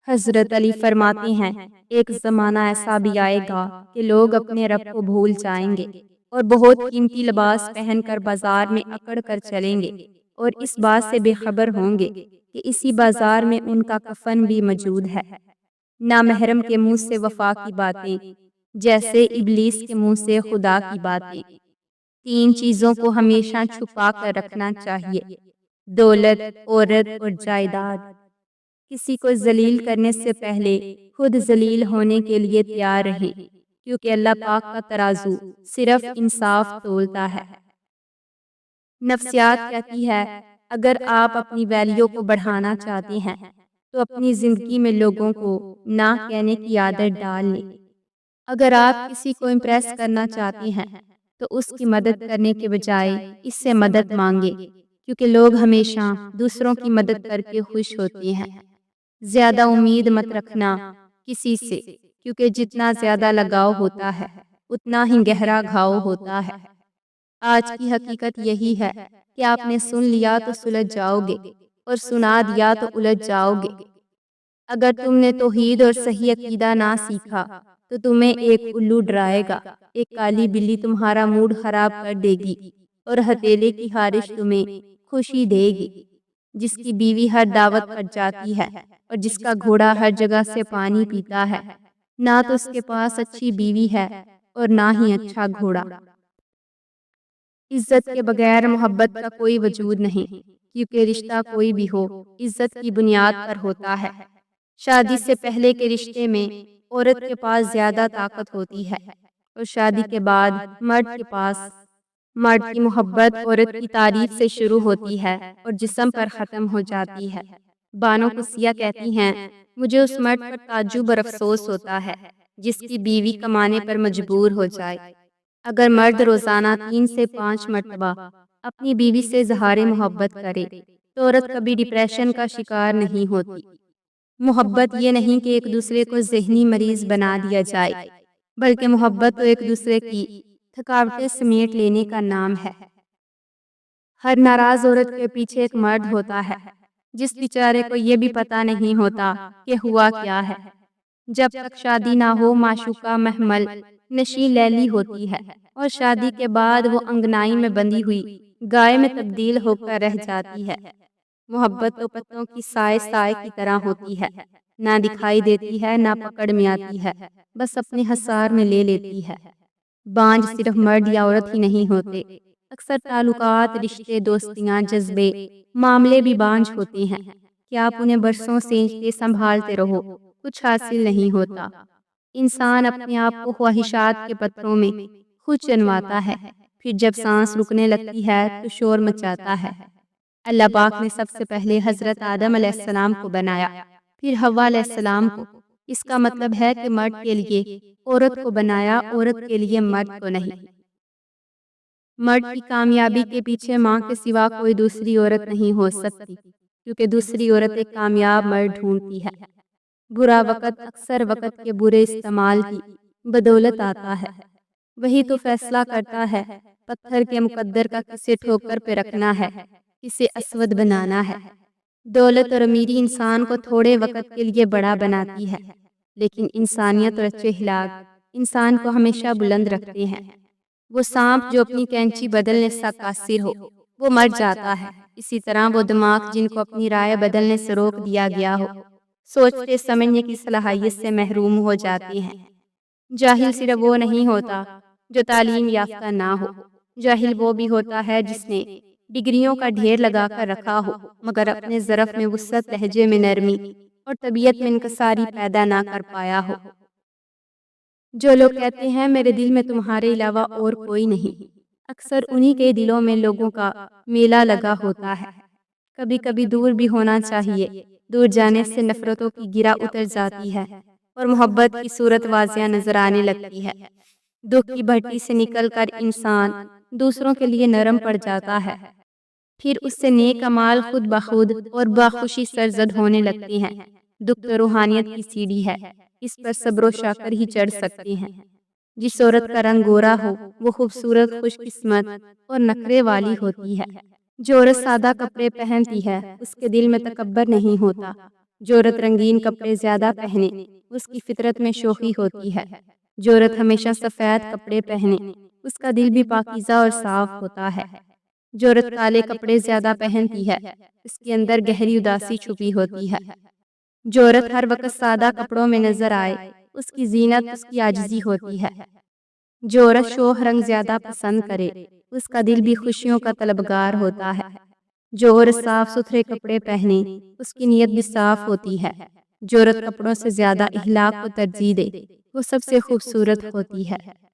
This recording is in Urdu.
حضرت علی فرماتے ہیں، ایک زمانہ ایسا بھی آئے گا کہ لوگ اپنے رب کو بھول جائیں گے اور بہت قیمتی لباس پہن کر بازار میں اکڑ کر چلیں گے اور اس بات سے بے خبر ہوں گے کہ اسی بازار میں ان کا کفن بھی موجود ہے۔ نامحرم کے منہ سے وفا کی باتیں جیسے ابلیس کے منہ سے خدا کی باتیں۔ تین چیزوں کو ہمیشہ چھپا کر رکھنا چاہیے: دولت، عورت اور جائیداد۔ کسی کو ذلیل کرنے سے پہلے خود ذلیل ہونے کے لیے تیار رہیں، کیونکہ اللہ پاک کا ترازو صرف انصاف تولتا ہے۔ نفسیات کہتی ہے، اگر آپ اپنی ویلیو کو بڑھانا چاہتے ہیں تو اپنی زندگی میں لوگوں کو نہ کہنے کی عادت ڈال لیں۔ اگر آپ کسی کو امپریس کرنا چاہتے ہیں تو اس کی مدد کرنے کے بجائے اس سے مدد مانگیں، کیونکہ لوگ ہمیشہ دوسروں کی مدد کر کے خوش ہوتے ہیں۔ زیادہ امید مت رکھنا کسی سے، کیونکہ جتنا زیادہ لگاؤ ہوتا ہے اتنا ہی گہرا گھاؤ ہوتا ہے۔ آج کی حقیقت یہی ہے کہ آپ نے سن لیا تو سلجھ جاؤ گے اور سنا دیا تو الجھ جاؤ گے۔ اگر تم نے توحید اور صحیح عقیدہ نہ سیکھا تو تمہیں ایک الو ڈرائے گا، ایک کالی بلی تمہارا موڈ خراب کر دے گی اور ہتھیلی کی خارش تمہیں خوشی دے گی۔ جس کی بیوی ہر دعوت پر جاتی ہے اور جس کا گھوڑا ہر جگہ سے پانی پیتا ہے، نہ تو اس کے پاس اچھی بیوی ہے اور نہ ہی اچھا گھوڑا۔ عزت کے بغیر محبت کا کوئی وجود نہیں، کیونکہ رشتہ کوئی بھی ہو عزت کی بنیاد پر ہوتا ہے۔ شادی سے پہلے کے رشتے میں عورت کے پاس زیادہ طاقت ہوتی ہے اور شادی کے بعد مرد کے پاس۔ مرد کی محبت عورت کی تعریف سے شروع ہوتی ہے اور جسم پر ختم ہو جاتی ہے۔ بانو قصیہ کہتی ہیں، مجھے اس مرد پر تعجب اور افسوس ہوتا ہے جس کی بیوی کمانے پر مجبور ہو جائے۔ اگر مرد روزانہ 3 سے 5 مرتبہ اپنی بیوی سے اظہار محبت کرے تو عورت کبھی ڈپریشن کا شکار نہیں ہوتی۔ محبت یہ نہیں کہ ایک دوسرے کو ذہنی مریض بنا دیا جائے، بلکہ محبت تو ایک دوسرے کی تھکاوٹیں سمیٹ لینے کا نام ہے۔ ہر ناراض عورت کے پیچھے ایک مرد ہوتا ہے جس بیچارے کو یہ بھی پتہ نہیں ہوتا کہ ہوا کیا ہے۔ جب تک شادی نہ ہو معشوقہ محمل نشیں لیلی ہوتی ہے اور شادی کے بعد وہ انگنائی میں بندھی ہوئی گائے میں تبدیل ہو کر رہ جاتی ہے۔ محبت تو پتوں کی سائے سائے کی طرح ہوتی ہے، نہ دکھائی دیتی ہے نہ پکڑ میں آتی ہے، بس اپنے حصار میں لے لیتی ہے۔ بانجھ صرف مرد یا عورت ہی نہیں ہوتے، اکثر تعلقات، رشتے، دوستیاں، جذبے، معاملے بھی بانجھ ہوتے ہیں کہ آپ انہیں برسوں سینچتے سنبھالتے رہو، کچھ حاصل نہیں ہوتا۔ انسان اپنے آپ کو خواہشات کے پتھروں میں خود چنواتا ہے، پھر جب سانس رکنے لگتی ہے تو شور مچاتا ہے۔ اللہ پاک نے سب سے پہلے حضرت آدم علیہ السلام کو بنایا، پھر حوا علیہ السلام کو۔ اس کا مطلب ہے کہ مرد کے لیے عورت کو بنایا، عورت کے لیے مرد کو نہیں۔ مرد کی کامیابی کے پیچھے ماں کے سوا کوئی دوسری عورت نہیں ہو سکتی، کیونکہ دوسری عورت ایک کامیاب مرد ڈھونڈتی ہے۔ برا وقت اکثر وقت کے برے استعمال کی بدولت آتا ہے۔ وہی تو فیصلہ کرتا ہے پتھر کے مقدر کا کسے ٹھوکر پہ رکھنا ہے، کسے اسود بنانا ہے۔ دولت اور امیری انسان کو تھوڑے وقت کے لیے بڑا بناتی ہے، لیکن انسانیت اور اچھے اخلاق انسان کو ہمیشہ بلند رکھتے ہیں۔ وہ سانپ جو اپنی کینچی بدلنے سے قاصر ہو وہ مر جاتا ہے، اسی طرح وہ دماغ جن کو اپنی رائے بدلنے سے روک دیا گیا ہو سوچتے سمجھنے کی صلاحیت سے محروم ہو جاتے ہیں۔ جاہل صرف وہ نہیں ہوتا جو تعلیم یافتہ نہ ہو، جاہل وہ بھی ہوتا ہے جس نے ڈگریوں کا ڈھیر لگا کر رکھا ہو مگر اپنے ظرف میں وسعت، لہجے میں نرمی اور طبیعت میں انکساری پیدا نہ کر پایا ہو۔ جو لوگ کہتے ہیں میرے دل میں تمہارے علاوہ اور کوئی نہیں، اکثر انہی کے دلوں میں لوگوں کا میلہ لگا ہوتا ہے۔ کبھی کبھی دور بھی ہونا چاہیے، دور جانے سے نفرتوں کی گرہ اتر جاتی ہے اور محبت کی صورت واضح نظر آنے لگتی ہے۔ دکھ کی بھٹی سے نکل کر انسان دوسروں کے لیے نرم پڑ جاتا ہے، پھر اس سے نیک اعمال خود بخود اور بخوشی سرزد ہونے لگتے ہیں۔ دکھ تو روحانیت کی سیڑھی ہے، اس پر صبر و شاکر ہی چڑھ سکتے ہیں۔ جس عورت کا رنگ گورا ہو وہ خوبصورت، خوش قسمت اور نخرے والی ہوتی ہے۔ جو عورت سادہ کپڑے پہنتی ہے اس کے دل میں تکبر نہیں ہوتا، جو عورت رنگین کپڑے زیادہ پہنے اس کی فطرت میں شوخی ہوتی ہے۔ جو عورت ہمیشہ سفید کپڑے پہنے اس کا دل بھی پاکیزہ اور صاف ہوتا ہے۔ جو عورت کالے کپڑے زیادہ پہنتی ہے اس کے اندر گہری اداسی چھپی ہوتی ہے۔ جو عورت ہر وقت سادہ کپڑوں میں نظر آئے اس کی زینت اس کی عاجزی ہوتی ہے۔ جو عورت شوخ رنگ زیادہ پسند کرے اس کا دل بھی خوشیوں کا طلبگار ہوتا ہے۔ جو عورت صاف ستھرے کپڑے پہنے اس کی نیت بھی صاف ہوتی ہے۔ جو عورت کپڑوں سے زیادہ اخلاق کو ترجیح دے وہ سب سے خوبصورت ہوتی ہے۔